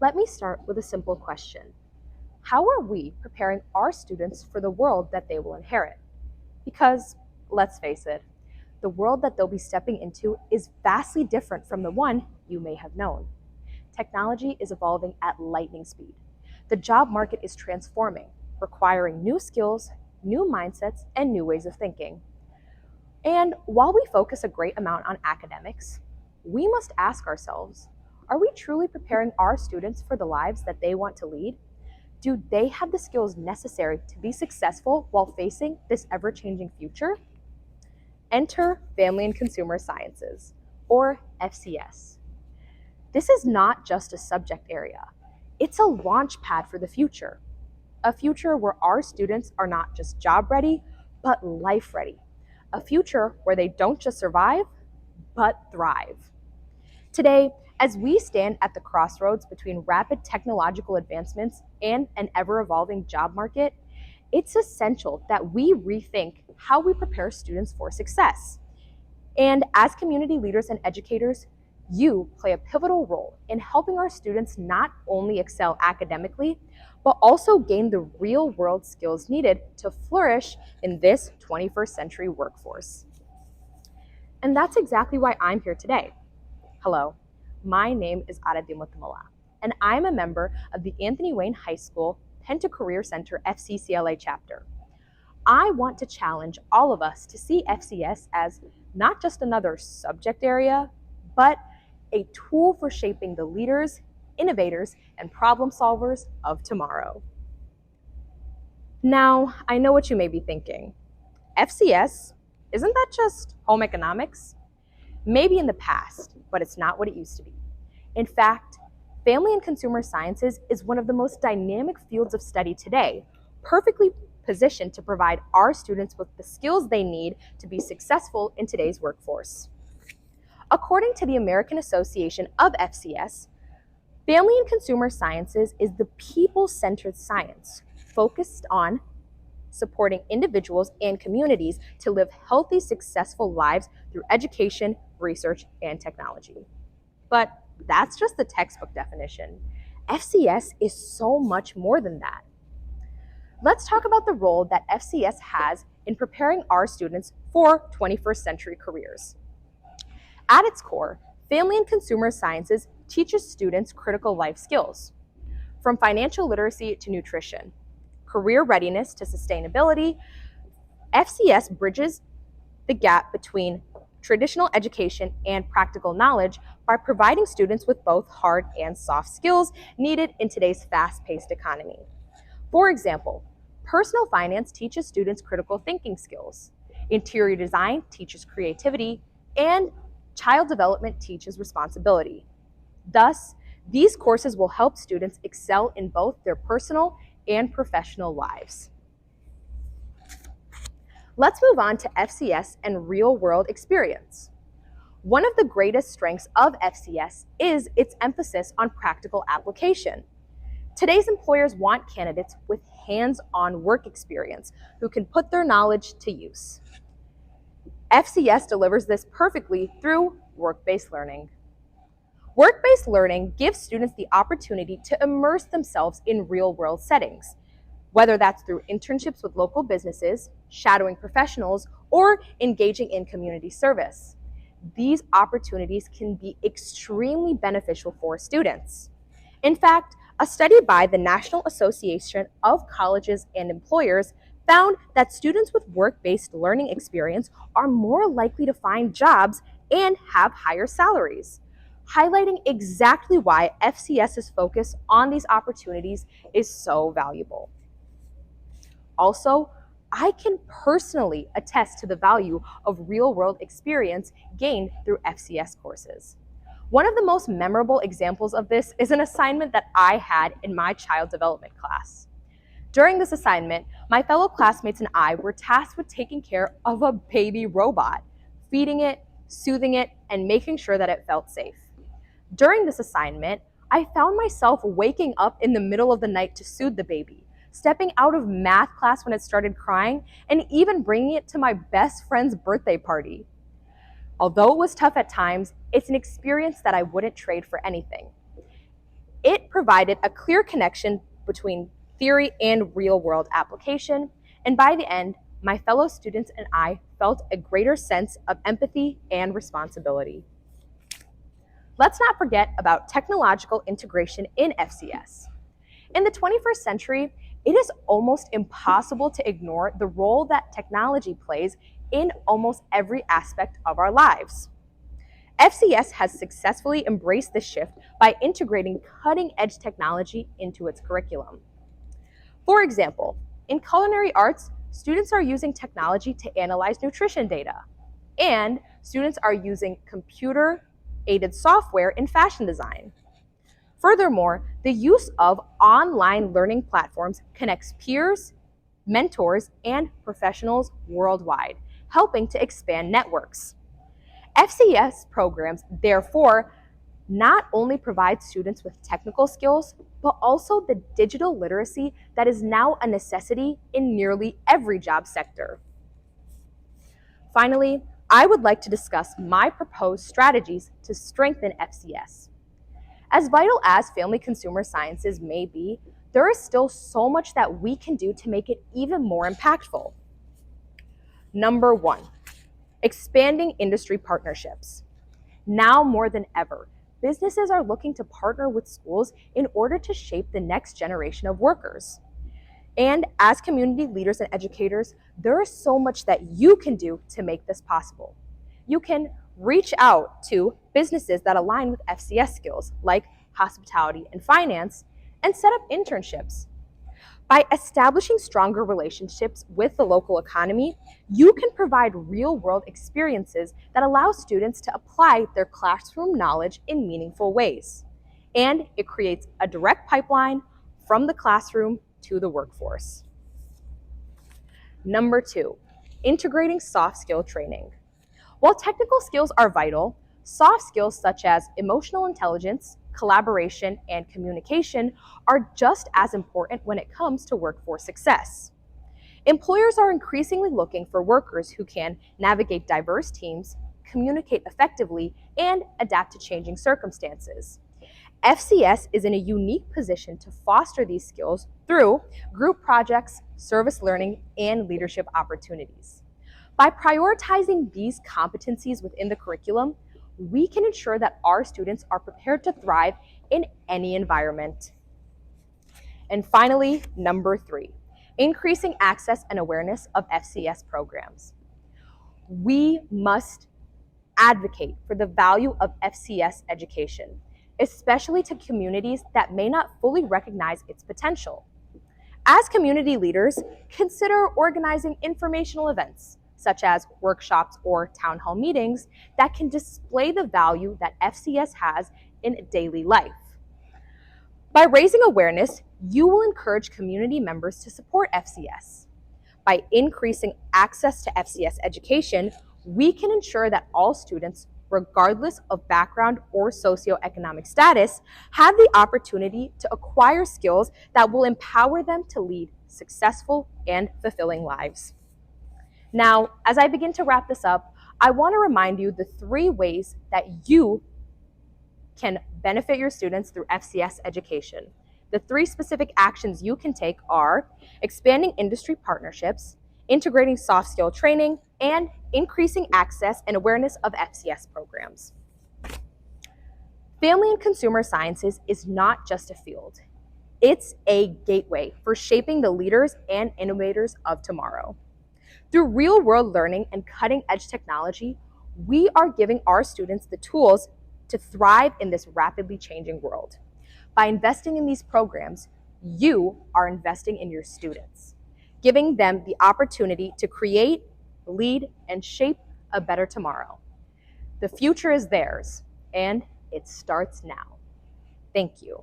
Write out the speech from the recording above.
Let me start with a simple question. How are we preparing our students for the world that they will inherit? Because, let's face it, the world that they'll be stepping into is vastly different from the one you may have known. Technology is evolving at lightning speed. The job market is transforming, requiring new skills, new mindsets, and new ways of thinking. And while we focus a great amount on academics, we must ask ourselves, are we truly preparing our students for the lives that they want to lead? Do they have the skills necessary to be successful while facing this ever-changing future? Enter Family and Consumer Sciences, or FCS. This is not just a subject area. It's a launch pad for the future. A future where our students are not just job ready, but life ready. A future where they don't just survive, but thrive. Today, as we stand at the crossroads between rapid technological advancements and an ever-evolving job market, it's essential that we rethink how we prepare students for success. And as community leaders and educators, you play a pivotal role in helping our students not only excel academically, but also gain the real-world skills needed to flourish in this 21st century workforce. And that's exactly why I'm here today. Hello, my name is Aradhya Muthumula, and I'm a member of the Anthony Wayne High School Penta Career Center FCCLA chapter. I want to challenge all of us to see FCS as not just another subject area, but a tool for shaping the leaders, innovators, and problem solvers of tomorrow. Now, I know what you may be thinking. FCS, isn't that just home economics? Maybe in the past, but it's not what it used to be. In fact, Family and Consumer Sciences is one of the most dynamic fields of study today, perfectly positioned to provide our students with the skills they need to be successful in today's workforce. According to the American Association of FCS, Family and Consumer Sciences is the people-centered science focused on supporting individuals and communities to live healthy, successful lives through education, research, and technology. But that's just the textbook definition. FCS is so much more than that. Let's talk about the role that FCS has in preparing our students for 21st century careers. At its core, Family and Consumer Sciences teaches students critical life skills, from financial literacy to nutrition, career readiness to sustainability. FCS bridges the gap between traditional education and practical knowledge by providing students with both hard and soft skills needed in today's fast-paced economy. For example, personal finance teaches students critical thinking skills, interior design teaches creativity, and child development teaches responsibility. Thus, these courses will help students excel in both their personal and professional lives. Let's move on to FCS and real-world experience. One of the greatest strengths of FCS is its emphasis on practical application. Today's employers want candidates with hands-on work experience who can put their knowledge to use. FCS delivers this perfectly through work-based learning. Work-based learning gives students the opportunity to immerse themselves in real-world settings, whether that's through internships with local businesses, shadowing professionals, or engaging in community service. These opportunities can be extremely beneficial for students. In fact, a study by the National Association of Colleges and Employers found that students with work-based learning experience are more likely to find jobs and have higher salaries, highlighting exactly why FCS's focus on these opportunities is so valuable. Also, I can personally attest to the value of real-world experience gained through FCS courses. One of the most memorable examples of this is an assignment that I had in my child development class. During this assignment, my fellow classmates and I were tasked with taking care of a baby robot, feeding it, soothing it, and making sure that it felt safe. During this assignment, I found myself waking up in the middle of the night to soothe the baby, stepping out of math class when it started crying, and even bringing it to my best friend's birthday party. Although it was tough at times, it's an experience that I wouldn't trade for anything. It provided a clear connection between theory and real-world application, and by the end, my fellow students and I felt a greater sense of empathy and responsibility. Let's not forget about technological integration in FCS. In the 21st century, it is almost impossible to ignore the role that technology plays in almost every aspect of our lives. FCS has successfully embraced this shift by integrating cutting-edge technology into its curriculum. For example, in culinary arts, students are using technology to analyze nutrition data, and students are using computer-aided software in fashion design. Furthermore, the use of online learning platforms connects peers, mentors, and professionals worldwide, helping to expand networks. FCS programs, therefore, not only provide students with technical skills, but also the digital literacy that is now a necessity in nearly every job sector. Finally, I would like to discuss my proposed strategies to strengthen FCS. As vital as family consumer sciences may be, there is still so much that we can do to make it even more impactful. Number one, expanding industry partnerships. Now more than ever, businesses are looking to partner with schools in order to shape the next generation of workers. And as community leaders and educators, there is so much that you can do to make this possible. You can reach out to businesses that align with FCS skills, like hospitality and finance, and set up internships. By establishing stronger relationships with the local economy, you can provide real-world experiences that allow students to apply their classroom knowledge in meaningful ways. And it creates a direct pipeline from the classroom to the workforce. Number two, integrating soft skill training. While technical skills are vital, soft skills such as emotional intelligence, collaboration, and communication are just as important when it comes to workforce success. Employers are increasingly looking for workers who can navigate diverse teams, communicate effectively, and adapt to changing circumstances. FCS is in a unique position to foster these skills through group projects, service learning, and leadership opportunities. By prioritizing these competencies within the curriculum, we can ensure that our students are prepared to thrive in any environment. And finally, number three, increasing access and awareness of FCS programs. We must advocate for the value of FCS education, especially to communities that may not fully recognize its potential. As community leaders, consider organizing informational events, such as workshops or town hall meetings, that can display the value that FCS has in daily life. By raising awareness, you will encourage community members to support FCS. By increasing access to FCS education, we can ensure that all students, regardless of background or socioeconomic status, have the opportunity to acquire skills that will empower them to lead successful and fulfilling lives. Now, as I begin to wrap this up, I want to remind you the three ways that you can benefit your students through FCS education. The three specific actions you can take are expanding industry partnerships, integrating soft skill training, and increasing access and awareness of FCS programs. Family and consumer sciences is not just a field. It's a gateway for shaping the leaders and innovators of tomorrow. Through real-world learning and cutting-edge technology, we are giving our students the tools to thrive in this rapidly changing world. By investing in these programs, you are investing in your students, giving them the opportunity to create, lead, and shape a better tomorrow. The future is theirs, and it starts now. Thank you.